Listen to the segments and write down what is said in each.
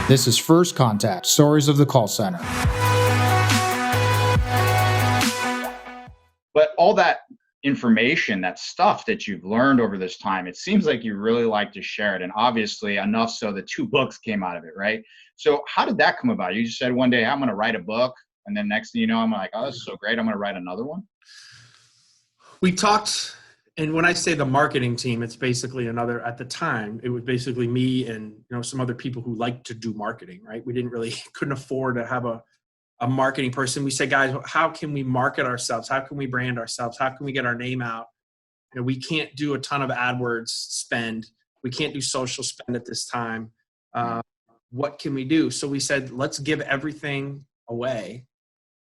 This is First Contact, Stories of the Call Center. But all that information, that stuff that you've learned over this time, it seems like you really like to share it. And obviously enough so the 2 books came out of it, right? So how did that come about? You just said one day, I'm going to write a book. And then next thing you know, I'm like, oh, this is so great. I'm going to write another one. We talked, and when I say the marketing team, it's basically at the time, it was basically me and some other people who like to do marketing, right? We couldn't afford to have a marketing person. We said, guys, how can we market ourselves? How can we brand ourselves? How can we get our name out? We can't do a ton of AdWords spend. We can't do social spend at this time. What can we do? So we said, let's give everything away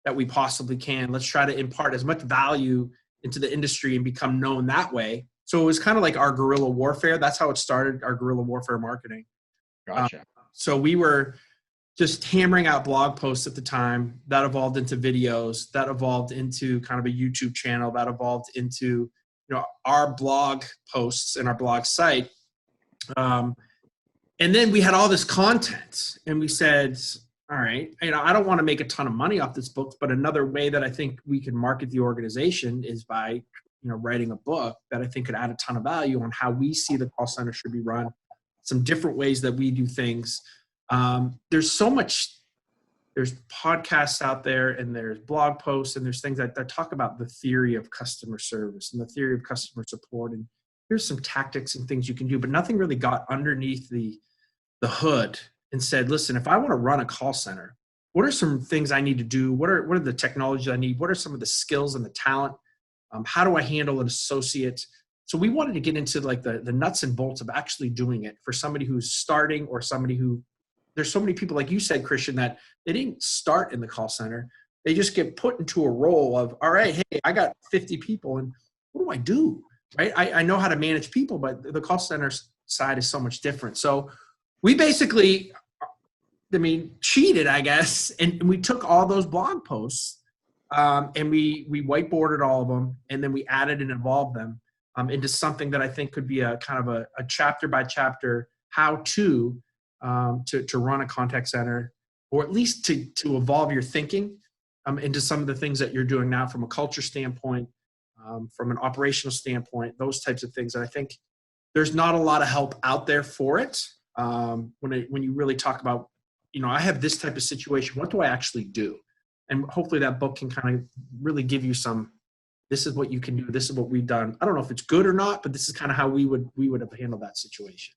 that we possibly can. Let's try to impart as much value into the industry and become known that way. So it was kind of like our guerrilla warfare. That's how it started, our guerrilla warfare marketing. Gotcha. So we were just hammering out blog posts at the time. That evolved into videos. That evolved into kind of a YouTube channel. That evolved into our blog posts and our blog site. And then we had all this content, and we said, all right, I don't want to make a ton of money off this book, but another way that I think we can market the organization is by, writing a book that I think could add a ton of value on how we see the call center should be run, some different ways that we do things. There's so much, there's podcasts out there, and there's blog posts, and there's things that talk about the theory of customer service and the theory of customer support. And here's some tactics and things you can do, but nothing really got underneath the hood and said, listen, if I want to run a call center, what are some things I need to do? What are the technologies I need? What are some of the skills and the talent? How do I handle an associate? So we wanted to get into like the nuts and bolts of actually doing it for somebody who's starting, or somebody who, there's so many people, like you said, Christian, that they didn't start in the call center. They just get put into a role of, all right, hey, I got 50 people, and what do I do? Right? I know how to manage people, but the call center side is so much different. So we basically, cheated, I guess. And we took all those blog posts and we whiteboarded all of them, and then we added and evolved them into something that I think could be a kind of a chapter by chapter how to run a contact center, or at least to evolve your thinking into some of the ththings that you're doing now from a culture standpoint, from an operational standpoint, those types of things. And I think there's not a lot of help out there for it. When you really talk about, I have this type of situation, what do I actually do? And hopefully that book can kind of really give you this is what you can do. This is what we've done. I don't know if it's good or not, but this is kind of how we would have handled that situation.